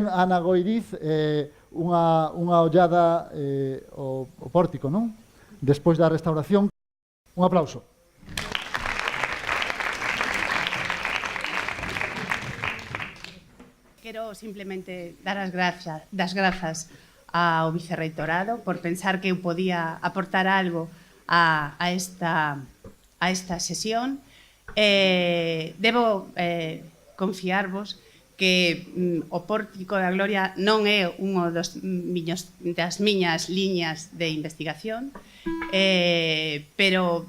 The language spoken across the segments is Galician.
Ana Goiriz, unha ollada ao pórtico, non? Despois da restauración. Un aplauso. Quero simplemente dar as grazas ao Vicerreitorado por pensar que eu podía aportar algo a esta sesión. Debo confiarvos que o Pórtico da Gloria non é unha das miñas liñas de investigación, pero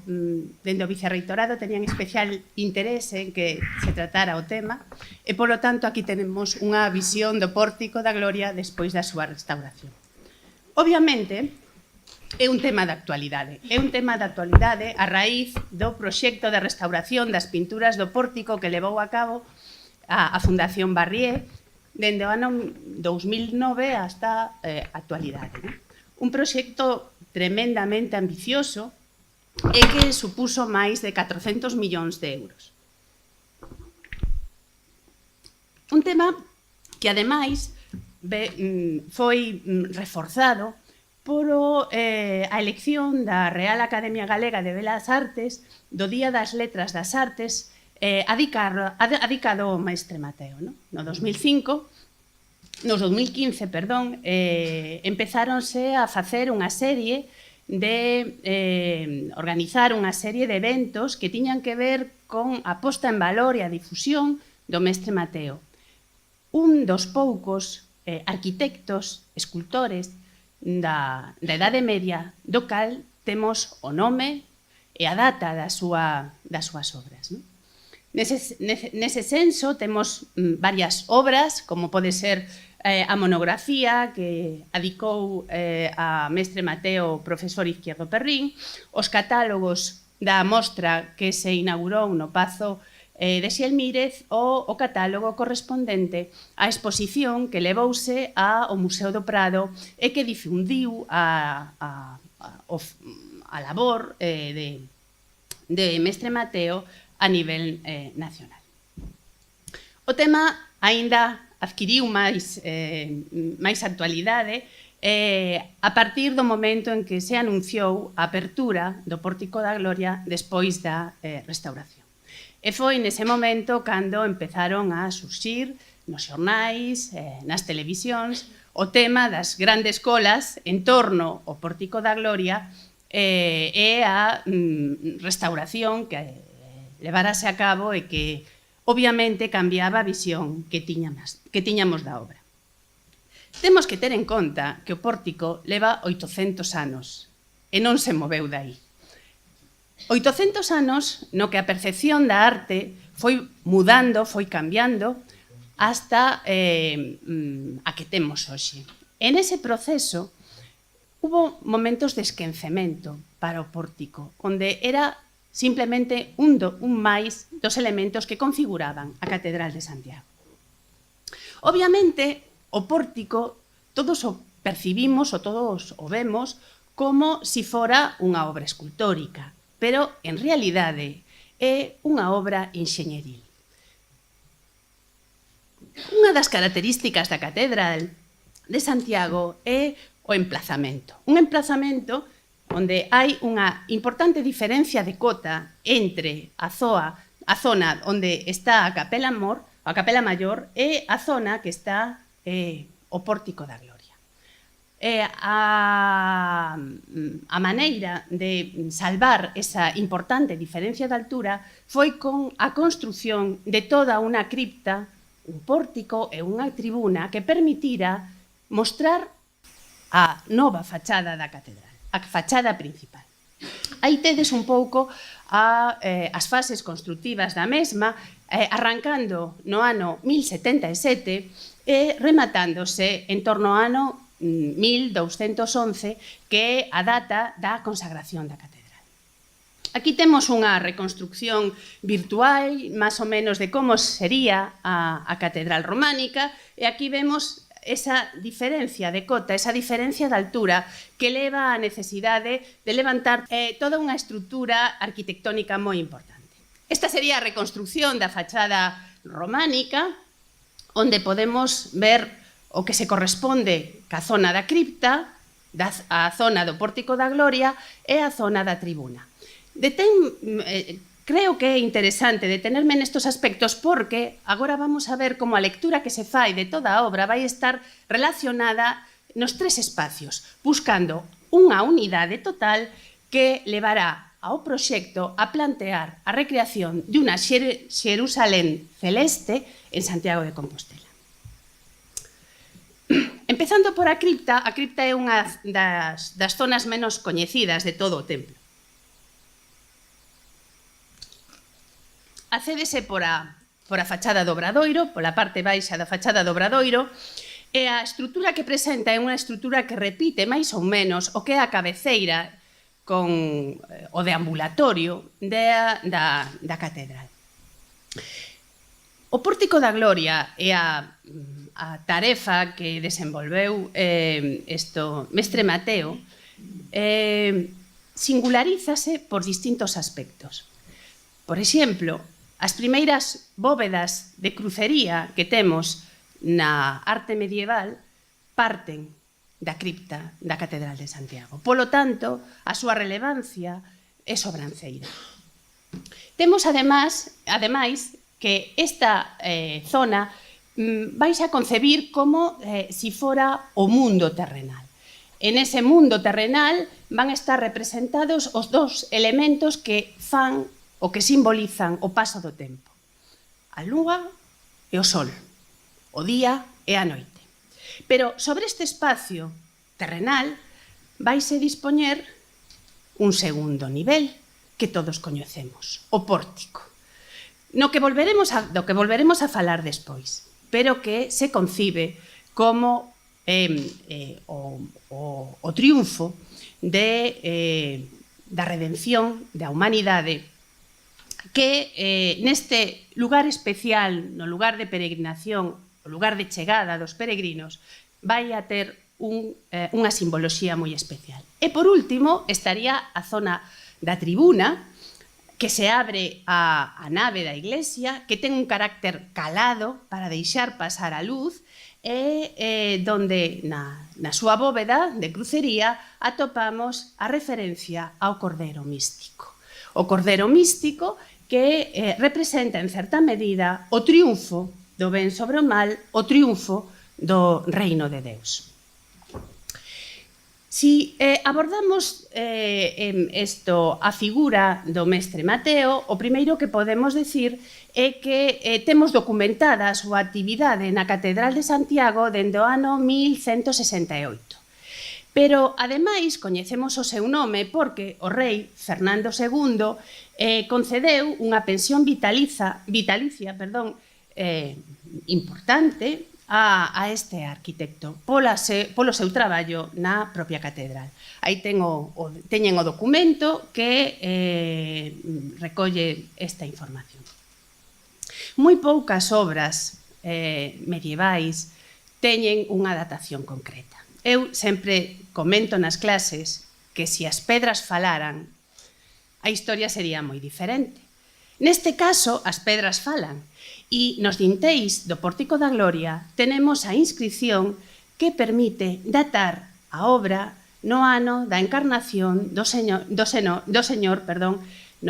dende o Vicerreitorado tenían especial interese en que se tratara o tema e, polo tanto, aquí tenemos unha visión do Pórtico da Gloria despois da súa restauración. Obviamente, é un tema de actualidade. É un tema de actualidade a raíz do proxecto de restauración das pinturas do pórtico que levou a cabo a Fundación Barrié dende o ano 2009 hasta a actualidade. Un proxecto tremendamente ambicioso e que supuso máis de 400 millóns de euros. Un tema que, ademais, foi reforzado por a elección da Real Academia Galega de Belas Artes do Día das Letras das Artes adicado ao Mestre Mateo. No 2015, empezáronse a facer unha serie de organizar unha serie de eventos que tiñan que ver con a posta en valor e a difusión do Mestre Mateo. Un dos poucos arquitectos, escultores da Idade Media, do cal temos o nome e a data das súas obras. Nese senso temos varias obras, como pode ser a monografía que adicou a Mestre Mateo o profesor Izquierdo Perrín, os catálogos da mostra que se inaugurou no Pazo de Xielmírez ou o catálogo correspondente á exposición que levouse ao Museo do Prado e que difundiu a labor de Mestre Mateo a nivel nacional. O tema aínda adquiriu máis actualidade a partir do momento en que se anunciou a apertura do Pórtico da Gloria despois da restauración. E foi nese momento cando empezaron a surxir nos xornais, nas televisións, o tema das grandes colas en torno ao Pórtico da Gloria e a restauración que levarase a cabo e que, obviamente, cambiaba a visión que tiñamos da obra. Temos que ter en conta que o pórtico leva 800 anos e non se moveu dai. 800 anos no que a percepción da arte foi mudando, foi cambiando, hasta a que temos hoxe. En ese proceso, hubo momentos de esquecemento para o pórtico, onde era simplemente un máis dos elementos que configuraban a Catedral de Santiago. Obviamente, o pórtico todos o percibimos ou todos o vemos como si fora unha obra escultórica, pero, en realidade, é unha obra enxeñeril. Unha das características da Catedral de Santiago é o emplazamento. Un emplazamento onde hai unha importante diferencia de cota entre a zona onde está a Capela Maior e a zona que está o Pórtico da Gloria. A maneira de salvar esa importante diferencia de altura foi con a construción de toda unha cripta, un pórtico e unha tribuna que permitira mostrar a nova fachada da catedral, a fachada principal. Aí tedes un pouco as fases construtivas da mesma, arrancando no ano 1077 e rematándose en torno ao ano 1211, que é a data da consagración da catedral. Aquí temos unha reconstrucción virtual, máis ou menos, de como sería a catedral románica, e aquí vemos esa diferencia de cota, esa diferencia de altura que leva á necesidade de levantar toda unha estrutura arquitectónica moi importante. Esta sería a reconstrucción da fachada románica, onde podemos ver o que se corresponde ca zona da cripta, a zona do Pórtico da Gloria e a zona da tribuna. Creo que é interesante detenerme nestes aspectos porque agora vamos a ver como a lectura que se fai de toda a obra vai estar relacionada nos tres espacios, buscando unha unidade total que levará ao proxecto a plantear a recreación de unha Xerusalén celeste en Santiago de Compostela. Empezando por a cripta é unha das zonas menos coñecidas de todo o templo. Accédese por a fachada do Obradoiro, pola parte baixa da fachada do Obradoiro, e a estrutura que presenta é unha estrutura que repite máis ou menos o que é a cabeceira con o deambulatorio da catedral. O Pórtico da Gloria e a tarefa que desenvolveu Mestre Mateo singularízase por distintos aspectos. Por exemplo, as primeiras bóvedas de crucería que temos na arte medieval parten da cripta da Catedral de Santiago. Polo tanto, a súa relevancia é sobranceira. Temos, ademais, que esta zona vais a concebir como si fora o mundo terrenal. En ese mundo terrenal van a estar representados os dos elementos que fan o que simbolizan o paso do tempo. A lúa e o sol, o día e a noite. Pero sobre este espacio terrenal vaise dispoñer un segundo nivel que todos coñecemos, o pórtico, do que volveremos a falar despois, pero que se concibe como o triunfo da redención da humanidade que neste lugar especial, no lugar de peregrinación, o lugar de chegada dos peregrinos, vai a ter unha simboloxía moi especial. E, por último, estaría a zona da tribuna, que se abre a nave da iglesia, que ten un carácter calado para deixar pasar a luz, e donde na súa bóveda de crucería atopamos a referencia ao Cordero Místico. O Cordero Místico que representa en certa medida o triunfo do ben sobre o mal, o triunfo do reino de Deus. Si abordamos a figura do Mestre Mateo, o primeiro que podemos decir é que temos documentada a súa actividade na Catedral de Santiago dende o ano 1168. Pero, ademais, coñecemos o seu nome porque o rei Fernando II concedeu unha pensión vitalicia importante a este arquitecto polo seu traballo na propia catedral. Aí teñen o documento que recolle esta información. Moi poucas obras medievais teñen unha datación concreta. Eu sempre comento nas clases que se as pedras falaran, a historia sería moi diferente. Neste caso, as pedras falan. E nos dinteis do Pórtico da Gloria tenemos a inscripción que permite datar a obra no ano da encarnación do Señor no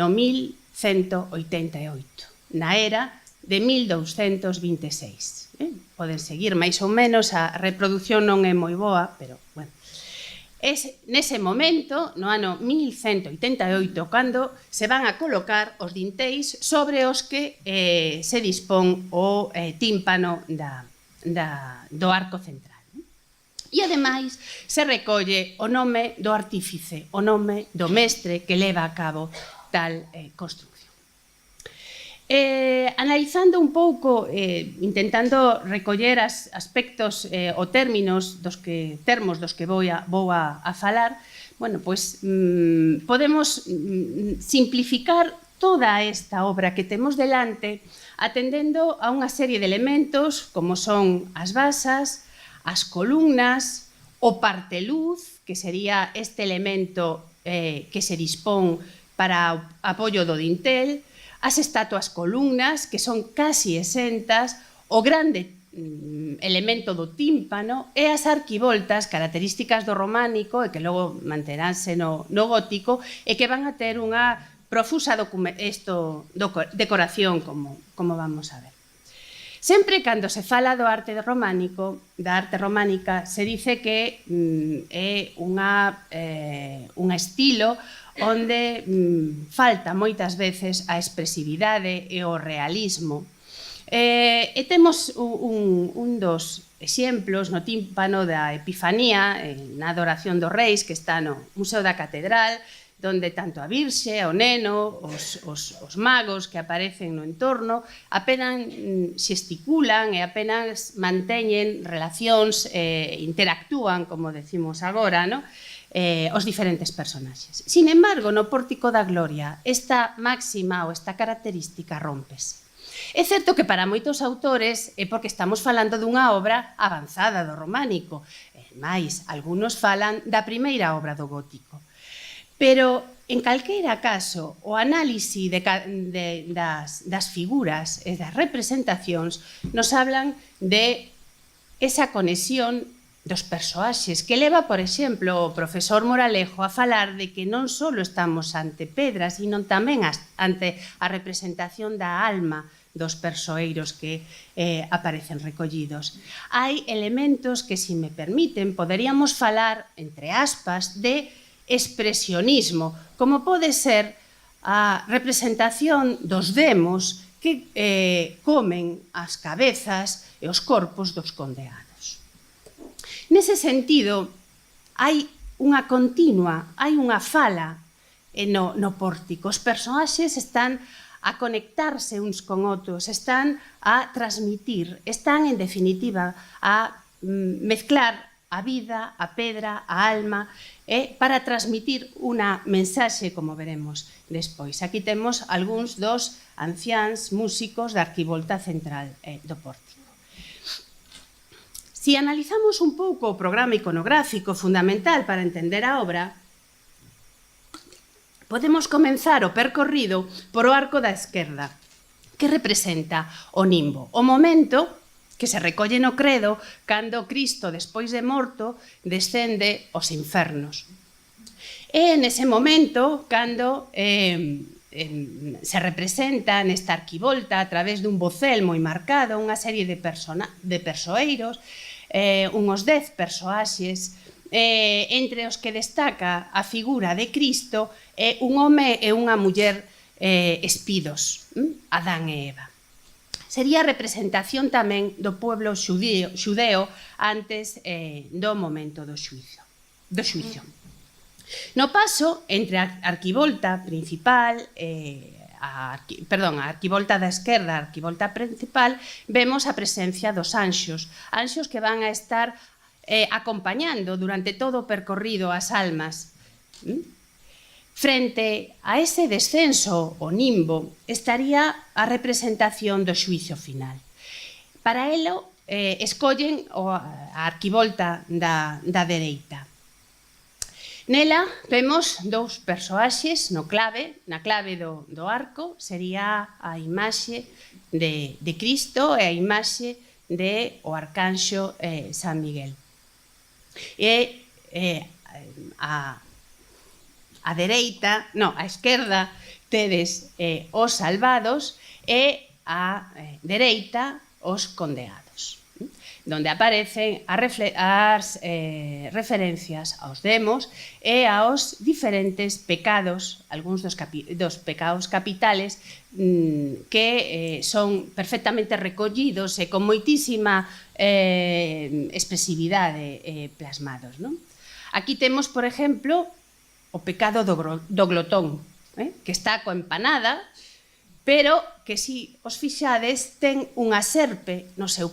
1188, na era de 1226. Poden seguir máis ou menos, a reproducción non é moi boa, pero, bueno. Nese momento, no ano 1188, cando se van a colocar os dinteis sobre os que se dispón o tímpano do arco central. E, ademais, se recolle o nome do artífice, o nome do mestre que leva a cabo tal construcción. Analizando un pouco, intentando recoller aspectos ou termos dos que vou a falar, podemos simplificar toda esta obra que temos delante atendendo a unha serie de elementos como son as basas, as columnas, o parteluz, que sería este elemento que se dispón para o apoio do dintel, as estatuas columnas, que son casi exentas, o grande elemento do tímpano, e as arquivoltas, características do románico e que logo manteránse no gótico e que van a ter unha profusa decoración, como vamos a ver. Sempre cando se fala do arte románico, da arte románica, se dice que é un estilo onde falta moitas veces a expresividade e o realismo. E temos un dos exemplos no tímpano da Epifanía, na adoración dos reis, que está no Museo da Catedral, donde tanto a Virxe, o neno, os magos que aparecen no entorno apenas xesticulan e apenas manteñen relacións, interactúan, como decimos agora, os diferentes personaxes. Sin embargo, no Pórtico da Gloria, esta máxima ou esta característica rómpese. É certo que para moitos autores é porque estamos falando dunha obra avanzada do románico, mais, algúns falan da primeira obra do gótico. Pero, en calqueira caso, o análise das figuras e das representacións nos hablan de esa conexión dos persoaxes, que leva, por exemplo, o profesor Moralejo a falar de que non só estamos ante pedras, sino tamén ante a representación da alma dos persoeiros que aparecen recollidos. Hai elementos que, se me permiten, poderíamos falar, entre aspas, de expresionismo, como pode ser a representación dos demos que comen as cabezas e os corpos dos condeados. Nese sentido, hai unha continua, hai unha fala no pórtico. Os personaxes están a conectarse uns con outros, están a transmitir, están, en definitiva, a mezclar a vida, a pedra, a alma, para transmitir unha mensaxe, como veremos despois. Aquí temos algúns dos anciáns músicos da arquivolta central do pórtico. Se analizamos un pouco o programa iconográfico fundamental para entender a obra, podemos comenzar o percorrido por o arco da esquerda, que representa o nimbo, o momento que se recolle no credo cando Cristo, despois de morto, descende aos infernos. E nese momento, cando se representa nesta arquivolta a través dun vocel moi marcado unha serie de persoeiros, unhos 10 persoaxes, entre os que destaca a figura de Cristo, un home e unha muller espidos, Adán e Eva. Sería a representación tamén do pueblo xudeo antes do momento do xuizo. No paso entre a arquivolta principal, a arquivolta da esquerda, a arquivolta principal, vemos a presencia dos anxos que van a estar acompañando durante todo o percorrido as almas. Frente a ese descenso, o nimbo, estaría a representación do xuizo final. Para elo, escollen a arquivolta da dereita. Nela vemos dous persoaxes na clave do arco, sería a imaxe de Cristo e a imaxe do arcanxo San Miguel. E a esquerda tedes os salvados e a dereita os condeados, donde aparecen as referencias aos demos e aos diferentes pecados, algúns dos pecados capitales que son perfectamente recollidos e con moitísima expresividade plasmados. Aquí temos, por exemplo, o pecado do glotón, que está coa empanada, pero que, se os fixades, ten unha serpe no seu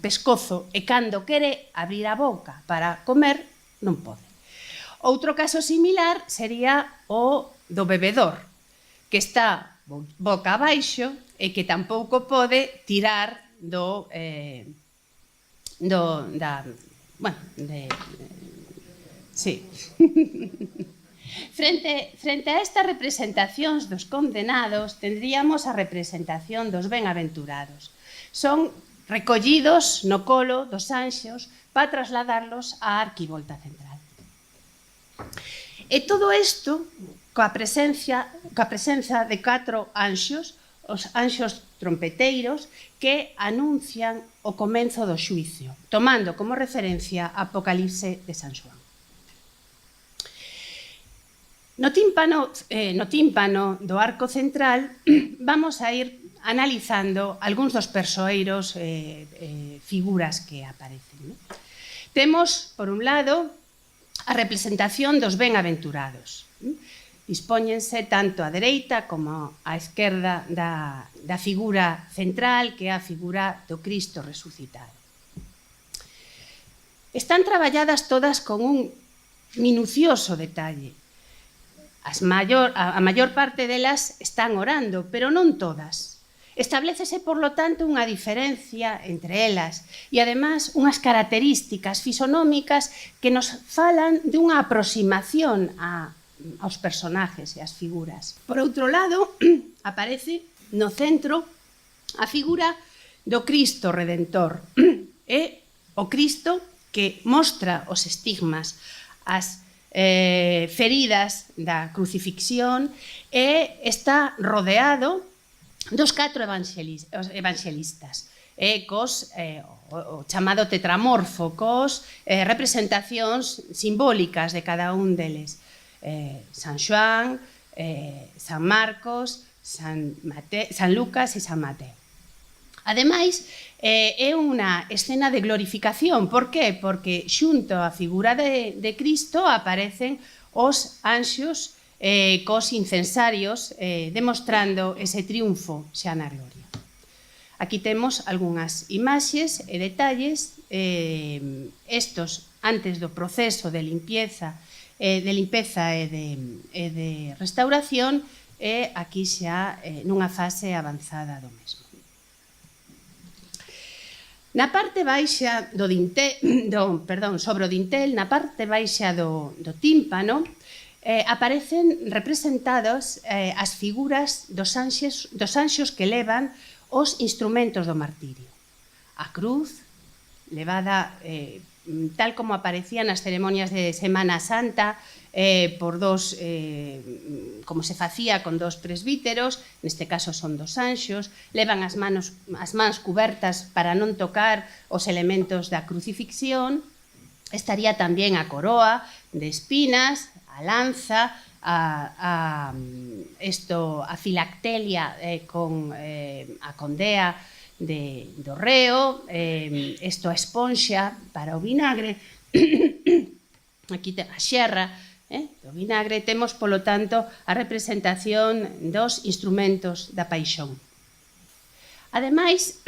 pescozo e cando quere abrir a boca para comer, non pode. Outro caso similar sería o do bebedor, que está boca abaixo e que tampouco pode tirar sí. Frente a estas representacións dos condenados, tendríamos a representación dos benaventurados. Son recollidos no colo dos anxos para trasladarlos á arquivolta central. E todo isto coa presenza de 4 anxos, os anxos trompeteiros, que anuncian o comenzo do xuicio, tomando como referencia a Apocalipse de San Xoán. No tímpano do arco central vamos a ir analizando algúns dos persoeiros figuras que aparecen. Temos, por un lado, a representación dos benaventurados. Dispóñense tanto á dereita como á esquerda da figura central, que é a figura do Cristo resucitado. Están traballadas todas con un minucioso detalle. A maior parte delas están orando, pero non todas. Establécese, por lo tanto, unha diferencia entre elas e, además, unhas características fisonómicas que nos falan dunha aproximación aos personajes e ás figuras. Por outro lado, aparece no centro a figura do Cristo Redentor. É o Cristo que mostra os estigmas, as feridas da crucifixión, e está rodeado dos 4 evanxelistas, o chamado tetramorfo, cos representacións simbólicas de cada un deles. San Xoán, San Marcos, San Lucas e San Mateo. Ademais, é unha escena de glorificación. Por qué? Porque xunto á figura de Cristo aparecen os anxos cos incensarios, demostrando ese triunfo xa na gloria. Aquí temos algunhas imaxes e detalles, estos antes do proceso de limpeza e de restauración, e aquí xa nunha fase avanzada do mesmo. Na parte baixa sobre o dintel, na parte baixa do tímpano, aparecen representados as figuras dos anxos que levan os instrumentos do martirio. A cruz, levada tal como aparecía nas ceremonias de Semana Santa, por como se facía con 2 presbíteros, neste caso son 2 anxos, levan as mans cubertas para non tocar os elementos da crucifixión. Estaría tamén a coroa de espinas, a lanza, a filactelia con a condea do reo, a esponxa para o vinagre, aquí a xerra do vinagre. Temos, polo tanto, a representación dos instrumentos da paixón. Ademais,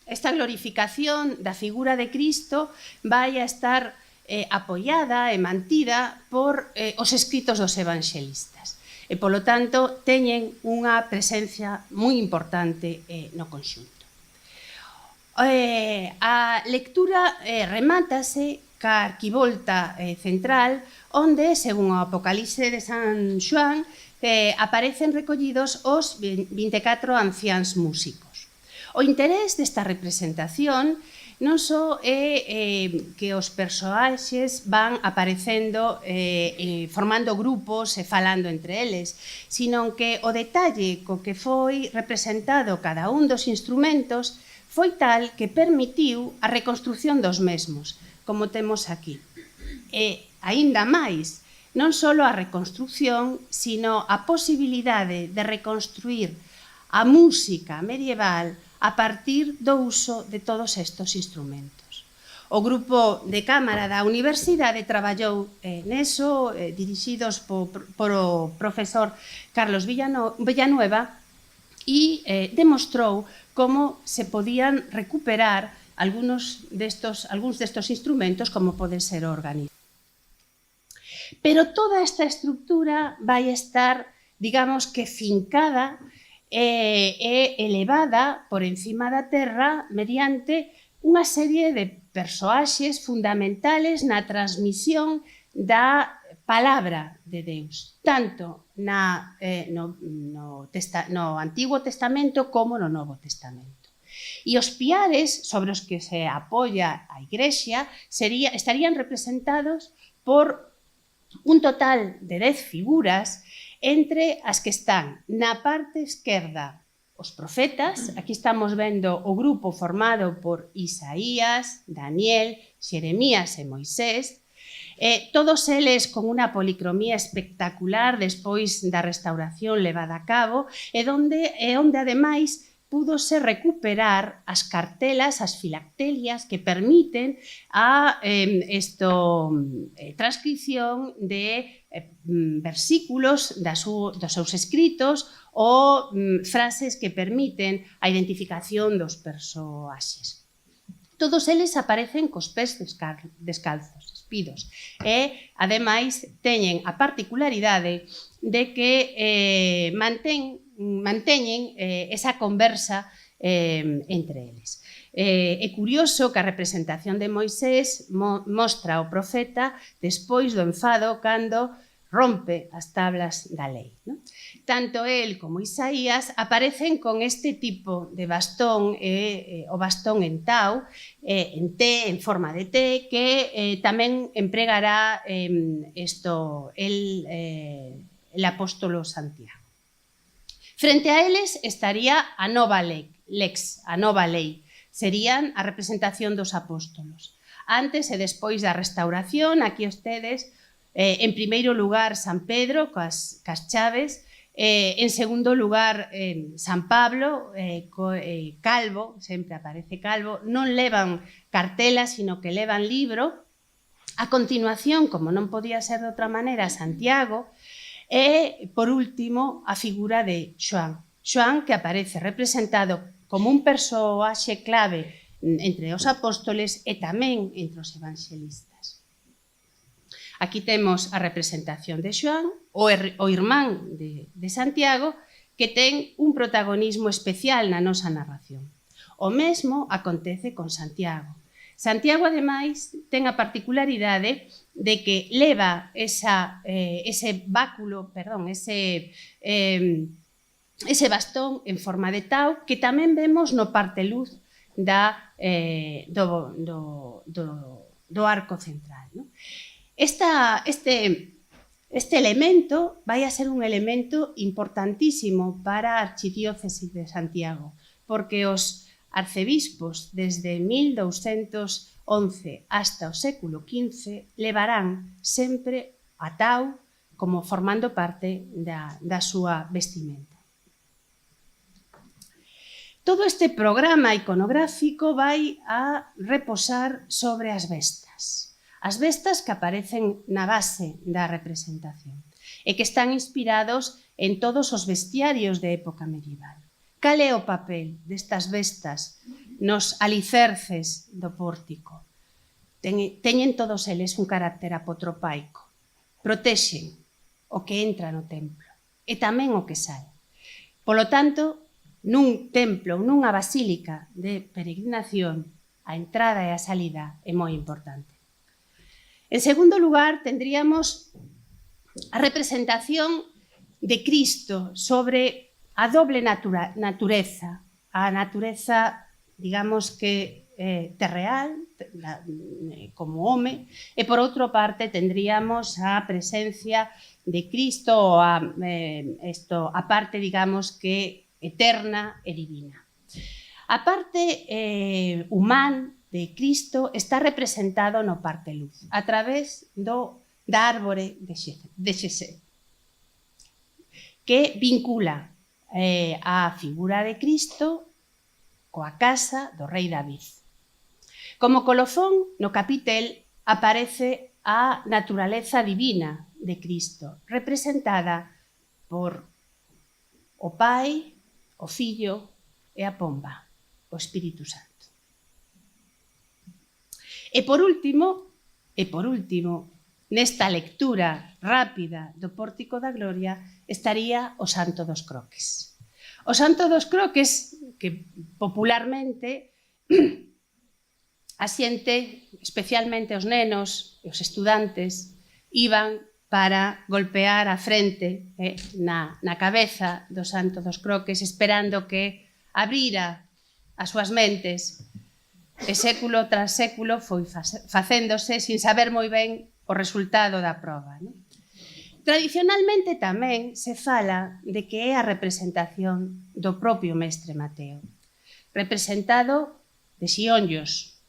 esta glorificación da figura de Cristo vai a estar apoiada e mantida por os escritos dos evanxelistas. E, polo tanto, teñen unha presencia moi importante no conxunto. A lectura remátase ca arquivolta central, onde, según o Apocalipse de San Xoán, aparecen recollidos os 24 anciáns músicos. O interés desta representación non só é que os persoaxes van aparecendo formando grupos e falando entre eles, sino que o detalle co que foi representado cada un dos instrumentos foi tal que permitiu a reconstrución dos mesmos, como temos aquí. E, aínda máis, non só a reconstrución, sino a posibilidade de reconstruir a música medieval a partir do uso de todos estes instrumentos. O grupo de cámara da Universidade traballou neso, dirixidos por o profesor Carlos Villanueva, e demostrou como se podían recuperar algúns destos instrumentos, como pode ser o organista. Pero toda esta estructura vai estar, digamos que fincada e elevada por encima da terra mediante unha serie de persoaxes fundamentales na transmisión da palabra de Deus, tanto no Antigo Testamento como no Novo Testamento. E os piares sobre os que se apoia a Igrexa estarían representados por un total de 10 figuras, entre as que están na parte esquerda os profetas. Aquí estamos vendo o grupo formado por Isaías, Daniel, Xeremías e Moisés, todos eles con unha policromía espectacular despois da restauración levada a cabo, e onde ademais púdose recuperar as cartelas, as filactelias que permiten a transcripción de versículos dos seus escritos ou frases que permiten a identificación dos persoaxes. Todos eles aparecen cos pés descalzos, espidos, e, ademais, teñen a particularidade de que manteñen esa conversa entre eles. É curioso que a representación de Moisés mostra ao profeta despois do enfado cando rompe as tablas da lei. Tanto el como Isaías aparecen con este tipo de bastón, o bastón en tau, en T, en forma de T, que tamén empregará el apóstolo Santiago. Frente a eles estaría a nova lex, a nova lei. Serían a representación dos apóstolos. Antes e despois da restauración, aquí ustedes, en primeiro lugar, San Pedro, cas chaves, en segundo lugar, San Pablo, calvo, sempre aparece calvo, non levan cartela, sino que levan libro. A continuación, como non podía ser de outra maneira, Santiago, e, por último, a figura de Xoán. Xoán, que aparece representado como un persoaxe clave entre os apóstoles e tamén entre os evanxelistas. Aquí temos a representación de Xoán, o irmán de Santiago, que ten un protagonismo especial na nosa narración. O mesmo acontece con Santiago. Santiago, ademais, ten a particularidade de que leva ese bastón en forma de tau, que tamén vemos no parteluz do arco central. Este elemento vai a ser un elemento importantísimo para a archidiócese de Santiago, porque os arcebispos desde 1211 hasta o século XV levarán sempre a tau como formando parte da súa vestimenta. Todo este programa iconográfico vai a reposar sobre as vestas. As vestas que aparecen na base da representación e que están inspirados en todos os bestiarios de época medieval. Cal é o papel destas vestas nos alicerces do pórtico? Teñen todos eles un carácter apotropaico. Protexen o que entra no templo e tamén o que sai. Polo tanto, nun templo, nunha basílica de peregrinación, a entrada e a salida é moi importante. En segundo lugar, tendríamos a representación de Cristo sobre a doble natureza, a natureza, digamos que terreal, como home, e por outra parte tendríamos a presencia de Cristo, a parte, digamos, que eterna e divina. A parte humana de Cristo está representado no parteluz, a través da árbore de Xesé, que vincula a figura de Cristo coa casa do rei David. Como colofón, no capitel aparece a naturaleza divina de Cristo, representada por o Pai, o Fillo e a Pomba, o Espírito Santo. E por último, nesta lectura rápida do Pórtico da Gloria estaría o Santo dos Croques. O Santo dos Croques, que popularmente a xente, especialmente os nenos e os estudantes, iban para golpear a frente na cabeza do Santo dos Croques, esperando que abrira as súas mentes, e século tras século foi facéndose sin saber moi ben o resultado da proba. Tradicionalmente tamén se fala de que é a representación do propio mestre Mateo, representado de xionllos,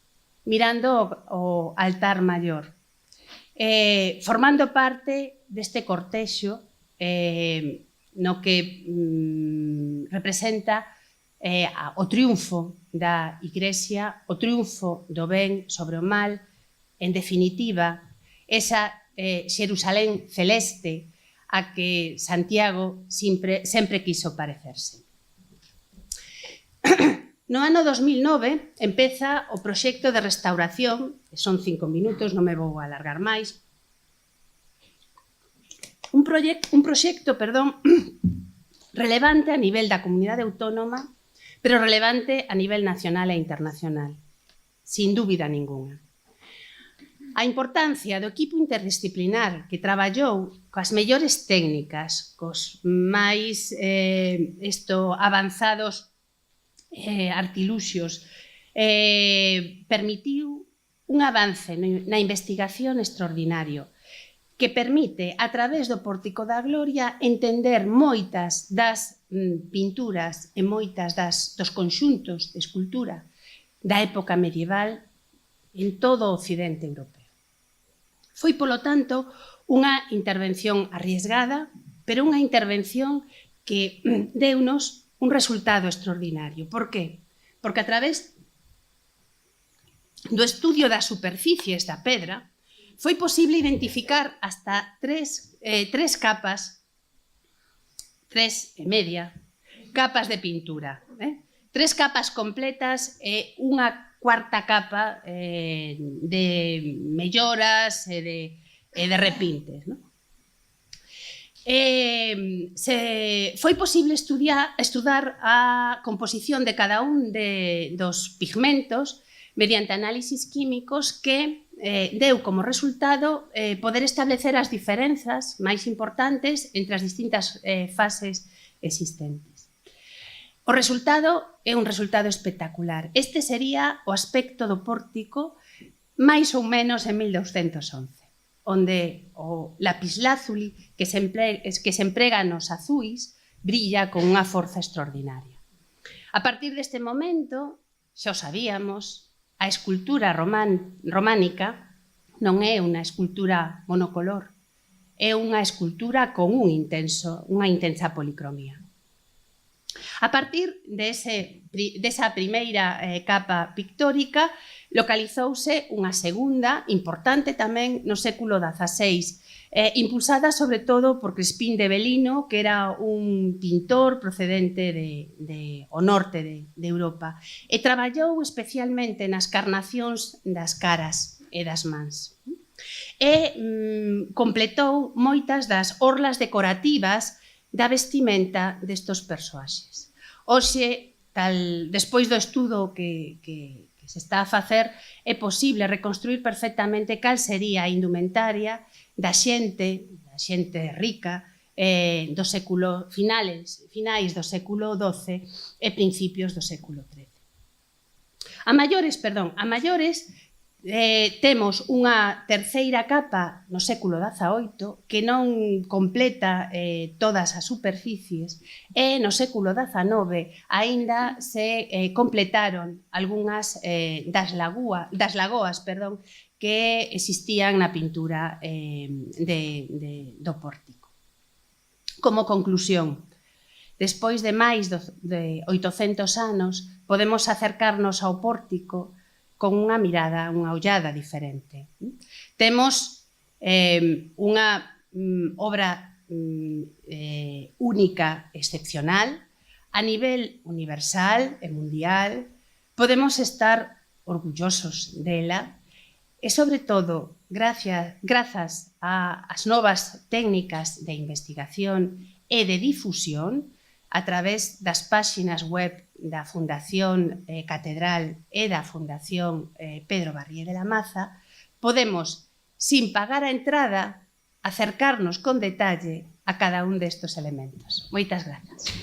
mirando o altar maior, formando parte deste cortexo no que representa o triunfo da Igrexa, o triunfo do ben sobre o mal, en definitiva, esa Xerusalén celeste a que Santiago sempre quiso parecerse. No ano 2009 empeza o proxecto de restauración, que son 5 minutos, non me vou alargar máis, un proxecto relevante a nivel da comunidade autónoma, pero relevante a nivel nacional e internacional, sin dúbida ninguna. A importancia do equipo interdisciplinar que traballou coas mellores técnicas, cos máis avanzados artiluxios, permitiu un avance na investigación extraordinario que permite, a través do Pórtico da Gloria, entender moitas das pinturas e moitas dos conxuntos de escultura da época medieval en todo o occidente europeo. Foi, polo tanto, unha intervención arriesgada, pero unha intervención que deunos un resultado extraordinario. Por qué? Porque a través do estudio das superficies da pedra foi posible identificar hasta tres capas, 3 e media, capas de pintura. 3 capas completas e unha cuarta capa de melloras e de repintes. Foi posible estudar a composición de cada un dos pigmentos mediante análisis químicos que deu como resultado poder establecer as diferenzas máis importantes entre as distintas fases existentes. O resultado é un resultado espectacular. Este sería o aspecto do pórtico máis ou menos en 1211, onde o lapislázuli que se emprega nos azuis brilla con unha forza extraordinaria. A partir deste momento, xa o sabíamos, a escultura románica non é unha escultura monocolor, é unha escultura con unha intensa policromía. A partir desa primeira capa pictórica, localizouse unha segunda, importante tamén no século XVI, impulsada sobre todo por Crispín de Belino, que era un pintor procedente do norte de Europa, e traballou especialmente nas carnacións das caras e das mans. E completou moitas das orlas decorativas da vestimenta destos persoaxes. Hoxe, despois do estudo que se está a facer, é posible reconstruir perfectamente cal sería a indumentaria da xente rica do século finais do século XII e principios do século XIII. A maiores, temos unha terceira capa no século XVIII que non completa todas as superficies e no século XIX aínda se completaron algunhas das lagoas que existían na pintura do pórtico. Como conclusión, despois de máis de 800 anos, podemos acercarnos ao pórtico con unha mirada, unha ollada diferente. Temos unha obra única, excepcional, a nivel universal e mundial. Podemos estar orgullosos dela e, sobre todo, grazas ás novas técnicas de investigación e de difusión, a través das páxinas web da Fundación Catedral e da Fundación Pedro Barrié de la Maza, podemos, sin pagar a entrada, acercarnos con detalle a cada un destes elementos. Moitas grazas.